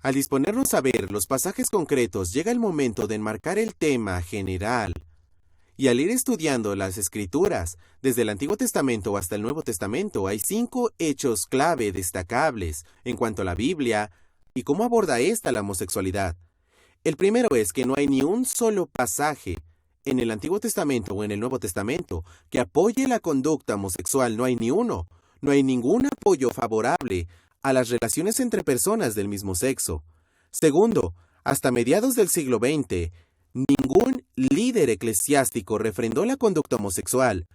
Al disponernos a ver los pasajes concretos, llega el momento de enmarcar el tema general. Y al ir estudiando las Escrituras, desde el Antiguo Testamento hasta el Nuevo Testamento, hay 5 hechos clave destacables en cuanto a la Biblia y cómo aborda esta la homosexualidad. El primero es que no hay ni un solo pasaje en el Antiguo Testamento o en el Nuevo Testamento que apoye la conducta homosexual, no hay ni uno. No hay ningún apoyo favorable a las relaciones entre personas del mismo sexo. Segundo, hasta mediados del siglo XX, ningún líder eclesiástico refrendó la conducta homosexual.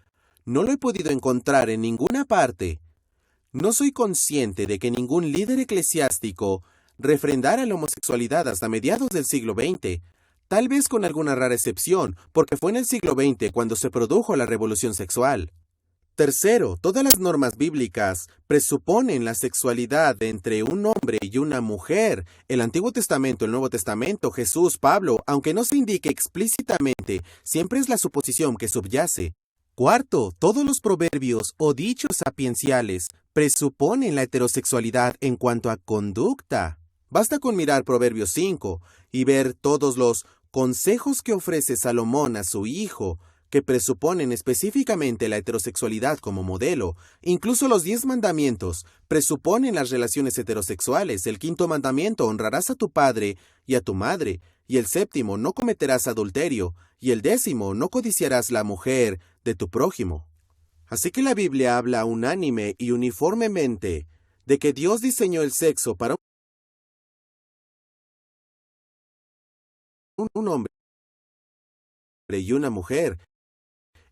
No lo he podido encontrar en ninguna parte. No soy consciente de que ningún líder eclesiástico refrendara la homosexualidad hasta mediados del siglo XX, tal vez con alguna rara excepción, porque fue en el siglo XX cuando se produjo la revolución sexual. Tercero, todas las normas bíblicas presuponen la sexualidad entre un hombre y una mujer. El Antiguo Testamento, el Nuevo Testamento, Jesús, Pablo, aunque no se indique explícitamente, siempre es la suposición que subyace. Cuarto, todos los proverbios o dichos sapienciales presuponen la heterosexualidad en cuanto a conducta. Basta con mirar Proverbios 5 y ver todos los consejos que ofrece Salomón a su hijo, que presuponen específicamente la heterosexualidad como modelo. Incluso los 10 mandamientos presuponen las relaciones heterosexuales. El 5.º mandamiento, honrarás a tu padre y a tu madre. Y el 7.º, no cometerás adulterio. Y el 10.º, no codiciarás la mujer de tu prójimo. Así que la Biblia habla unánime y uniformemente de que Dios diseñó el sexo para un hombre y una mujer,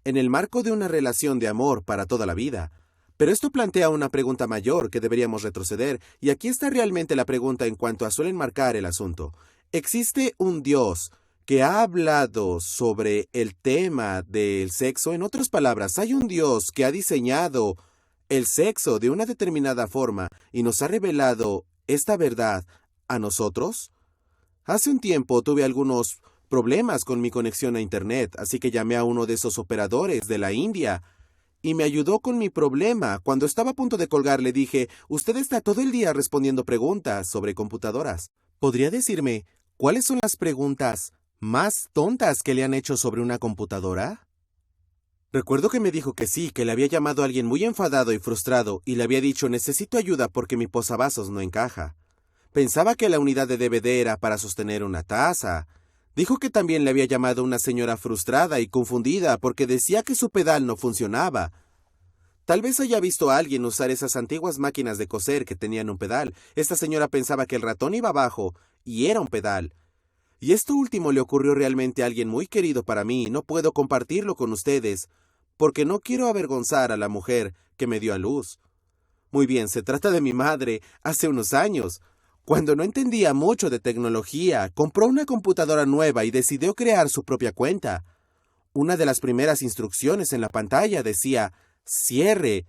en el marco de una relación de amor para toda la vida. Pero esto plantea una pregunta mayor que deberíamos retroceder, y aquí está realmente la pregunta en cuanto a suelen marcar el asunto. ¿Existe un Dios que ha hablado sobre el tema del sexo? En otras palabras, ¿hay un Dios que ha diseñado el sexo de una determinada forma y nos ha revelado esta verdad a nosotros? Hace un tiempo tuve algunos problemas con mi conexión a Internet, así que llamé a uno de esos operadores de la India y me ayudó con mi problema. Cuando estaba a punto de colgar le dije, usted está todo el día respondiendo preguntas sobre computadoras. ¿Podría decirme cuáles son las preguntas más tontas que le han hecho sobre una computadora? Recuerdo que me dijo que sí, que le había llamado a alguien muy enfadado y frustrado y le había dicho, necesito ayuda porque mi posavasos no encaja. Pensaba que la unidad de DVD era para sostener una taza. Dijo que también le había llamado una señora frustrada y confundida porque decía que su pedal no funcionaba. Tal vez haya visto a alguien usar esas antiguas máquinas de coser que tenían un pedal. Esta señora pensaba que el ratón iba abajo y era un pedal. Y esto último le ocurrió realmente a alguien muy querido para mí y no puedo compartirlo con ustedes porque no quiero avergonzar a la mujer que me dio a luz. Muy bien, se trata de mi madre hace unos años. Cuando no entendía mucho de tecnología, compró una computadora nueva y decidió crear su propia cuenta. Una de las primeras instrucciones en la pantalla decía, cierre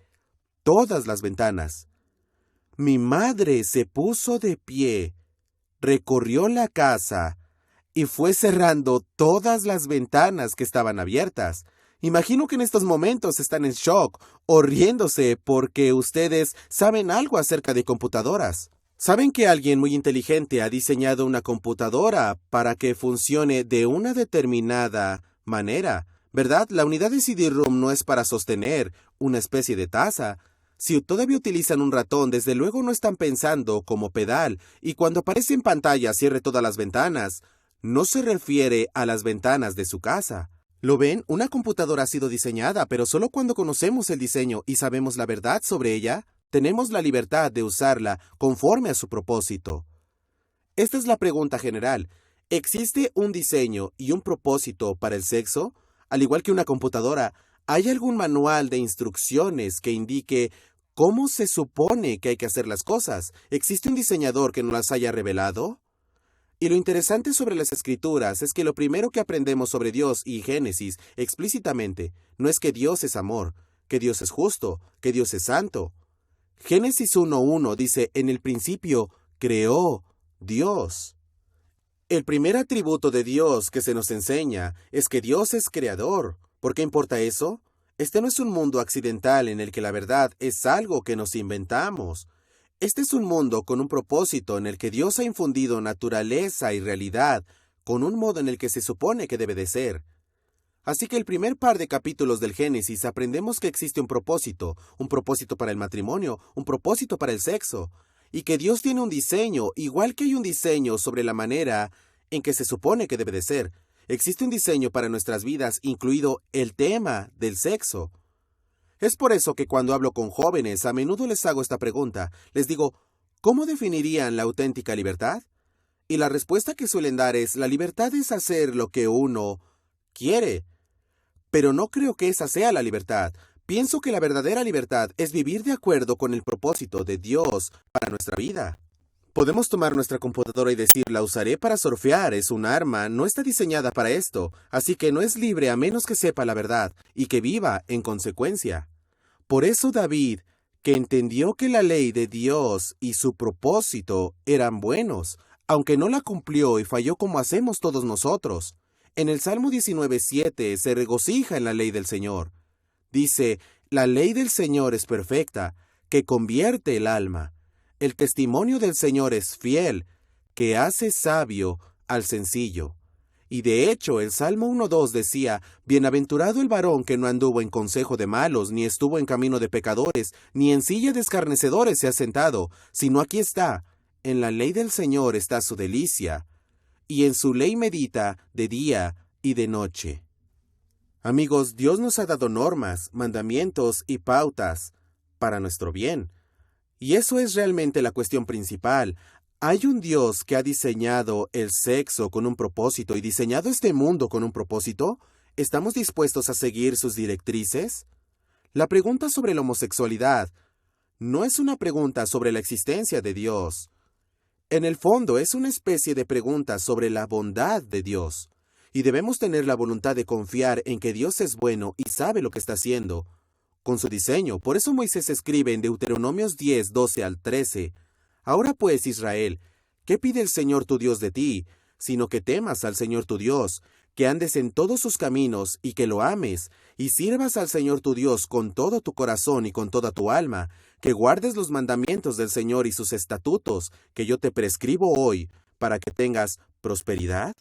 todas las ventanas. Mi madre se puso de pie, recorrió la casa y fue cerrando todas las ventanas que estaban abiertas. Imagino que en estos momentos están en shock o riéndose porque ustedes saben algo acerca de computadoras. ¿Saben que alguien muy inteligente ha diseñado una computadora para que funcione de una determinada manera? ¿Verdad? La unidad de CD-ROM no es para sostener una especie de taza. Si todavía utilizan un ratón, desde luego no están pensando como pedal, y cuando aparece en pantalla cierre todas las ventanas, no se refiere a las ventanas de su casa. ¿Lo ven? Una computadora ha sido diseñada, pero solo cuando conocemos el diseño y sabemos la verdad sobre ella, tenemos la libertad de usarla conforme a su propósito. Esta es la pregunta general. ¿Existe un diseño y un propósito para el sexo? Al igual que una computadora, ¿hay algún manual de instrucciones que indique cómo se supone que hay que hacer las cosas? ¿Existe un diseñador que nos las haya revelado? Y lo interesante sobre las Escrituras es que lo primero que aprendemos sobre Dios y Génesis explícitamente no es que Dios es amor, que Dios es justo, que Dios es santo. Génesis 1:1 dice, en el principio creó Dios. El primer atributo de Dios que se nos enseña es que Dios es creador. ¿Por qué importa eso? Este no es un mundo accidental en el que la verdad es algo que nos inventamos. Este es un mundo con un propósito en el que Dios ha infundido naturaleza y realidad con un modo en el que se supone que debe de ser. Así que el primer par de capítulos del Génesis aprendemos que existe un propósito para el matrimonio, un propósito para el sexo, y que Dios tiene un diseño, igual que hay un diseño sobre la manera en que se supone que debe de ser. Existe un diseño para nuestras vidas, incluido el tema del sexo. Es por eso que cuando hablo con jóvenes, a menudo les hago esta pregunta. Les digo, ¿cómo definirían la auténtica libertad? Y la respuesta que suelen dar es, la libertad es hacer lo que uno quiere. Pero no creo que esa sea la libertad. Pienso que la verdadera libertad es vivir de acuerdo con el propósito de Dios para nuestra vida. Podemos tomar nuestra computadora y decir, la usaré para surfear, es un arma, no está diseñada para esto, así que no es libre a menos que sepa la verdad y que viva en consecuencia. Por eso David, que entendió que la ley de Dios y su propósito eran buenos, aunque no la cumplió y falló como hacemos todos nosotros. En el Salmo 19:7 se regocija en la ley del Señor. Dice, la ley del Señor es perfecta, que convierte el alma. El testimonio del Señor es fiel, que hace sabio al sencillo. Y de hecho, el Salmo 1:2 decía, bienaventurado el varón que no anduvo en consejo de malos, ni estuvo en camino de pecadores, ni en silla de escarnecedores se ha sentado, sino aquí está, en la ley del Señor está su delicia, y en su ley medita de día y de noche. Amigos, Dios nos ha dado normas, mandamientos y pautas para nuestro bien. Y eso es realmente la cuestión principal. ¿Hay un Dios que ha diseñado el sexo con un propósito y diseñado este mundo con un propósito? ¿Estamos dispuestos a seguir sus directrices? La pregunta sobre la homosexualidad no es una pregunta sobre la existencia de Dios. En el fondo es una especie de pregunta sobre la bondad de Dios. Y debemos tener la voluntad de confiar en que Dios es bueno y sabe lo que está haciendo con su diseño. Por eso Moisés escribe en Deuteronomios 10, 12 al 13, Ahora pues, Israel, ¿qué pide el Señor tu Dios de ti? Sino que temas al Señor tu Dios, que andes en todos sus caminos y que lo ames, y sirvas al Señor tu Dios con todo tu corazón y con toda tu alma, que guardes los mandamientos del Señor y sus estatutos, que yo te prescribo hoy, para que tengas prosperidad